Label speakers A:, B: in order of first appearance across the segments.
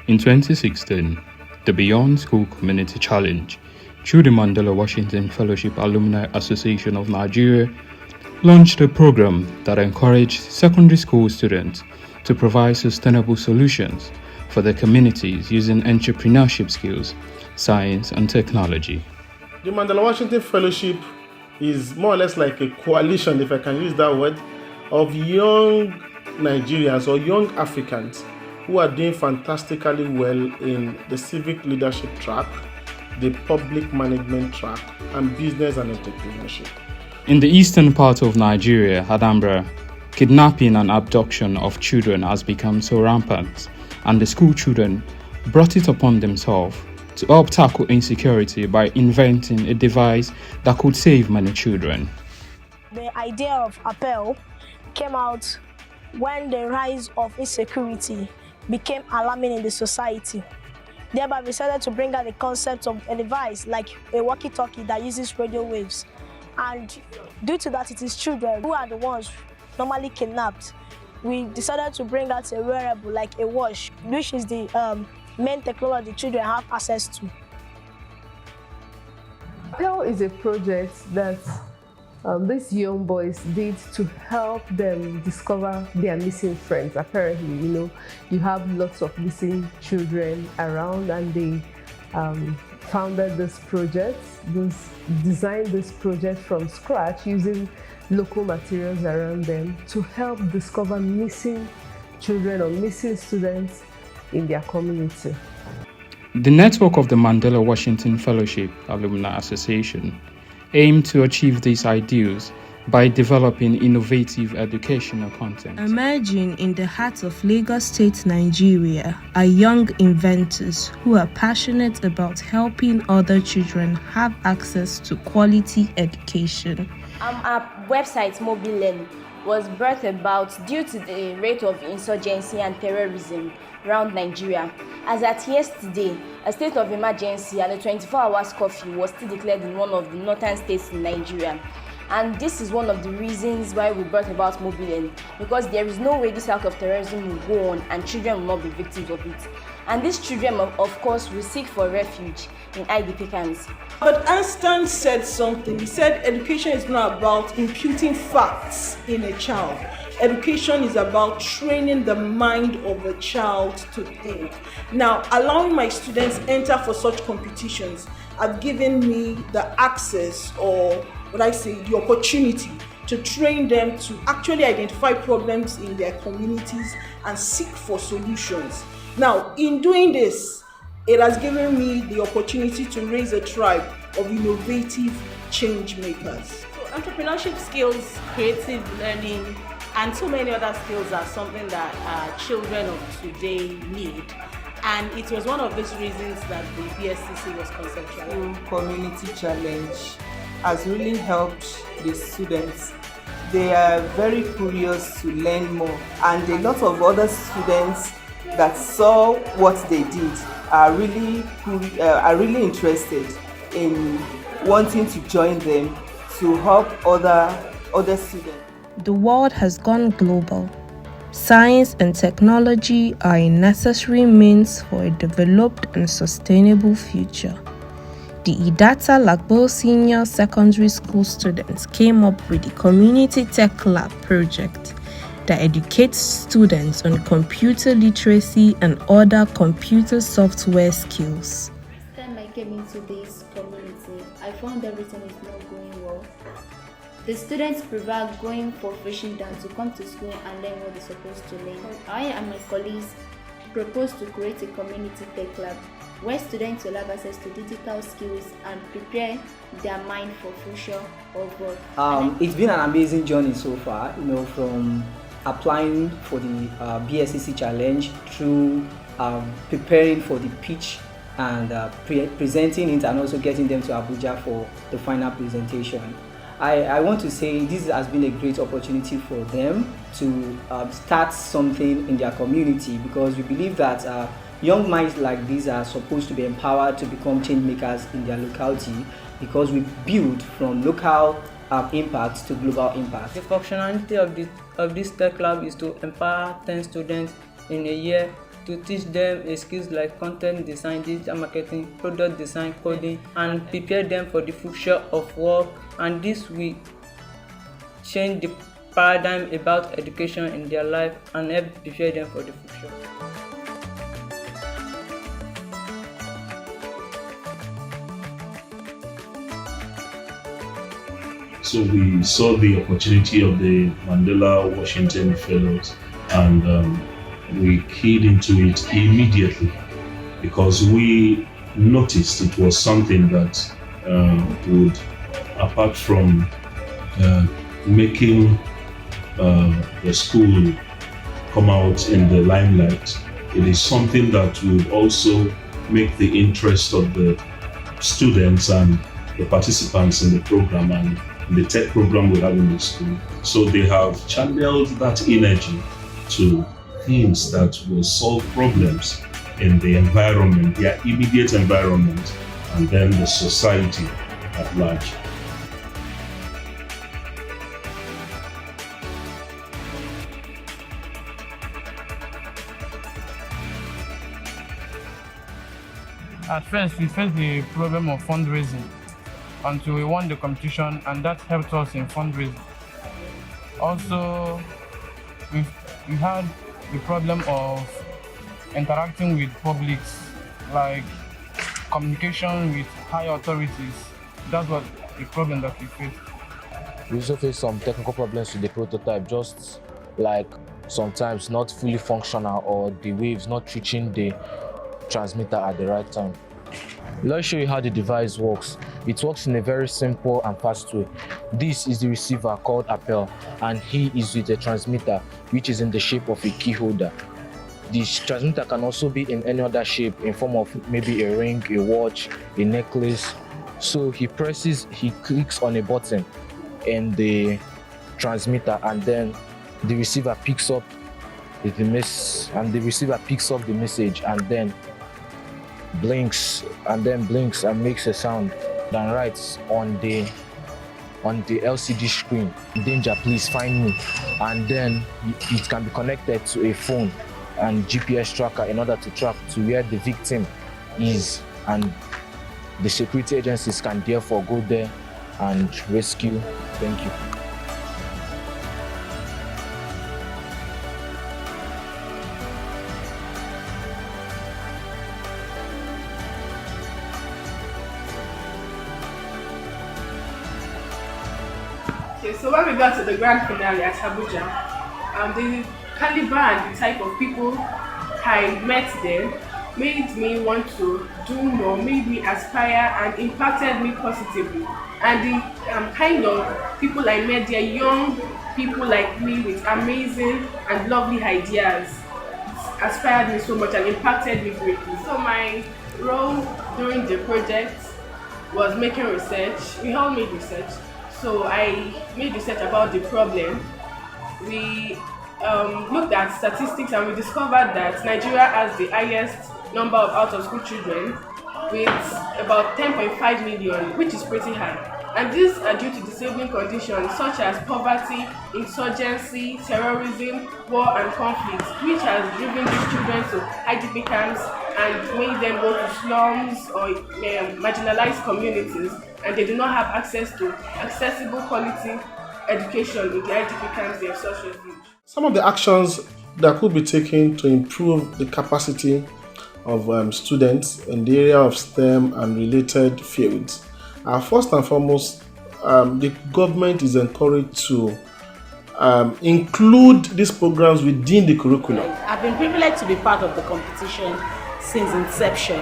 A: In 2016, the Beyond School Community Challenge, through the Mandela Washington Fellowship Alumni Association of Nigeria, launched a program that encouraged secondary school students to provide sustainable solutions for their communities using entrepreneurship skills, science, and technology.
B: The Mandela Washington Fellowship is more or less like a coalition, if I can use that word, of young Nigerians or young Africans who are doing fantastically well in the civic leadership track, the public management track, and business and entrepreneurship.
A: In the eastern part of Nigeria, Anambra, kidnapping and abduction of children has become so rampant, and the school children brought it upon themselves to help tackle insecurity by inventing a device that could save many children.
C: The idea of Appel came out when the rise of insecurity became alarming in the society. Thereby, we decided to bring out the concept of a device like a walkie-talkie that uses radio waves. And due to that, it is children who are the ones normally kidnapped. We decided to bring out a wearable like a watch, which is the main technology children have access to.
D: Appel is a project that these young boys did to help them discover their missing friends. Apparently, you have lots of missing children around, and they founded this project, designed this project from scratch using local materials around them to help discover missing children or missing students in their community.
A: The network of the Mandela Washington Fellowship Alumni Association aimed to achieve these ideals by developing innovative educational content.
E: Emerging in the heart of Lagos State, Nigeria, are young inventors who are passionate about helping other children have access to quality education.
F: Our website, MWFAAN, was brought about due to the rate of insurgency and terrorism around Nigeria. As at yesterday, a state of emergency and a 24-hour curfew was still declared in one of the northern states in Nigeria. And this is one of the reasons why we brought about MWFAAN, because there is no way this act of terrorism will go on and children will not be victims of it. And these children, of course, will seek for refuge in IDP camps.
G: But Einstein said something. He said education is not about imputing facts in a child. Education is about training the mind of a child to think. Now, allowing my students enter for such competitions have given me the access, or the opportunity to train them to actually identify problems in their communities and seek for solutions. Now, in doing this, it has given me the opportunity to raise a tribe of innovative change makers.
H: So entrepreneurship skills, creative learning, and so many other skills are something that children of today need. And it was one of those reasons that the BSCC was conceptualized.
I: Community challenge has really helped the students. They are very curious to learn more, and a lot of other students that saw what they did are really interested in wanting to join them to help other students.
E: The world has gone global. Science and technology are a necessary means for a developed and sustainable future. The Idata Lagbo Senior Secondary School students came up with the Community Tech Lab project that educates students on computer literacy and other computer software skills.
J: The time I came into this community, I found everything is not going well. The students prefer going for fishing than to come to school and learn what they're supposed to learn. I and my colleagues proposed to create a community tech lab where students will have access to digital skills and prepare their mind for future of work.
K: It's been an amazing journey so far, from applying for the BSCC challenge through preparing for the pitch and presenting it, and also getting them to Abuja for the final presentation. I want to say this has been a great opportunity for them to start something in their community, because we believe that young minds like these are supposed to be empowered to become change makers in their locality, because we build from local impact to global impact.
L: The functionality of this tech lab is to empower 10 students in a year
K: to teach them skills like content design, digital marketing, product design, coding, and prepare them for the future of work. And this will change the paradigm about education in their life and help prepare them for the future.
L: So we saw the opportunity of the Mandela Washington Fellows, and we keyed into it immediately because we noticed it was something that would, apart from making the school come out in the limelight, it is something that would also make the interest of the students and the participants in the program and the tech program we have in the school. So they have channeled that energy to things that will solve problems in the environment, their immediate environment, and then the society at large.
M: At first, we faced the problem of fundraising until we won the competition, and that helped us in fundraising. Also, we had the problem of interacting with publics, like communication with high authorities. That's what the problem that we faced.
N: We also faced some technical problems with the prototype, just like sometimes not fully functional or the waves not reaching the transmitter at the right time. Let's show you how the device works. It works in a very simple and fast way. This is the receiver called Appel, and he is with a transmitter which is in the shape of a key holder. This transmitter can also be in any other shape, in form of maybe a ring, a watch, a necklace. So he clicks on a button in the transmitter, and then the receiver picks up the message, and then blinks and makes a sound, then writes on the LCD screen, "Danger, please find me." And then it can be connected to a phone and GPS tracker in order to track to where the victim is, and the security agencies can therefore go there and rescue. Thank you.
O: Okay, so when we got to the grand finale at Abuja, the caliber and the type of people I met there made me want to do more, made me aspire, and impacted me positively. And the kind of people I met there, young people like me with amazing and lovely ideas, aspired me so much and impacted me greatly. So my role during the project was making research. We all made research. So I made research about the problem. We looked at statistics, and we discovered that Nigeria has the highest number of out-of-school children, with about 10.5 million, which is pretty high. And these are due to disabling conditions such as poverty, insurgency, terrorism, war and conflict, which has driven these children to IDP camps and made them go to slums or marginalized communities, and they do not have access to accessible quality education in the IDP camps they have sought refuge.
B: Some of the actions that could be taken to improve the capacity of students in the area of STEM and related fields are, first and foremost, the government is encouraged to include these programs within the curriculum.
H: I've been privileged to be part of the competition since inception,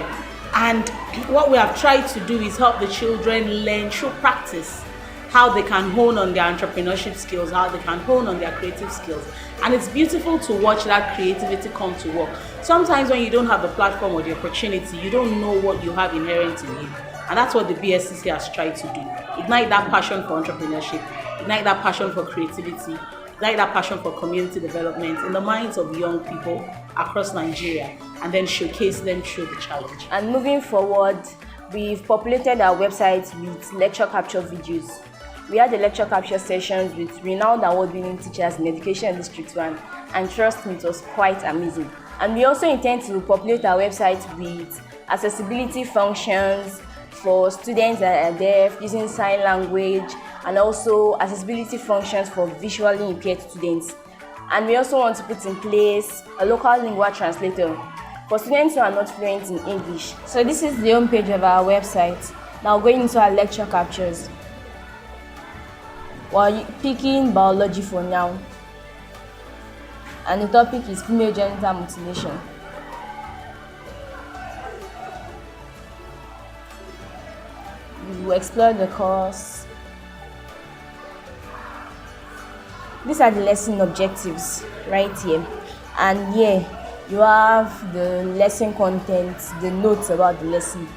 H: and what we have tried to do is help the children learn through practice how they can hone on their entrepreneurship skills, how they can hone on their creative skills. And it's beautiful to watch that creativity come to work. Sometimes when you don't have the platform or the opportunity, you don't know what you have inherent in you. And that's what the BSCC has tried to do. Ignite that passion for entrepreneurship, ignite that passion for creativity, ignite that passion for community development in the minds of young people across Nigeria, and then showcase them through the challenge.
F: And moving forward, we've populated our website with lecture capture videos. We had the lecture capture sessions with renowned award-winning teachers in Education District 1, and trust me, it was quite amazing. And we also intend to populate our website with accessibility functions for students that are deaf, using sign language, and also accessibility functions for visually impaired students. And we also want to put in place a local lingua translator for students who are not fluent in English. So this is the home page of our website. Now going into our lecture captures. We're picking biology for now. And the topic is female genital mutilation. We will explore the course. These are the lesson objectives right here. And here you have the lesson content, the notes about the lesson.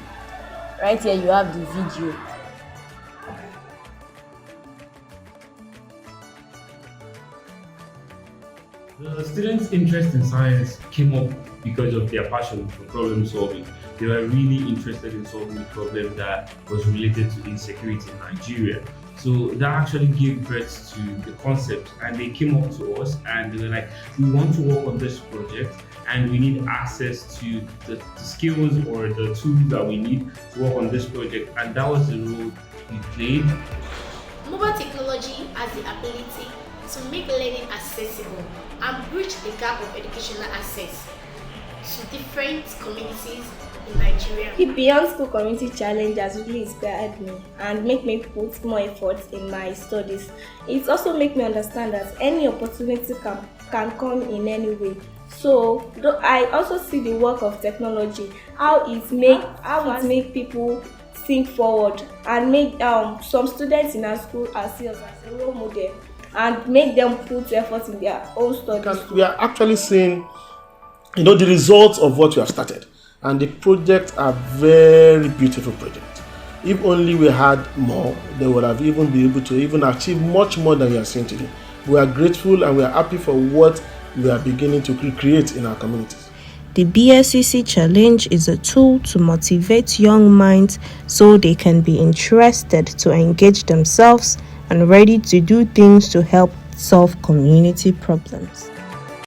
F: Right here you have the video.
P: The students' interest in science came up because of their passion for problem solving. They were really interested in solving a problem that was related to insecurity in Nigeria. So that actually gave birth to the concept, and they came up to us and they were like, we want to work on this project and we need access to the skills or the tools that we need to work on this project. And that was the role we played.
Q: Mobile technology has the ability to make learning accessible and bridge the gap of educational access to different communities in Nigeria.
F: The Beyond School Community Challenge has really inspired me and make me put more effort in my studies. It also makes me understand that any opportunity can come in any way. So I also see the work of technology, how it make people think forward and make some students in our school see us as a role model and make them put effort in their own studies.
B: We are actually seeing, the results of what we have started, and the projects are very beautiful projects. If only we had more, they would have even been able to even achieve much more than we are seeing today. We are grateful and we are happy for what we are beginning to create in our communities.
E: The BSCC Challenge is a tool to motivate young minds so they can be interested to engage themselves and ready to do things to help solve community problems.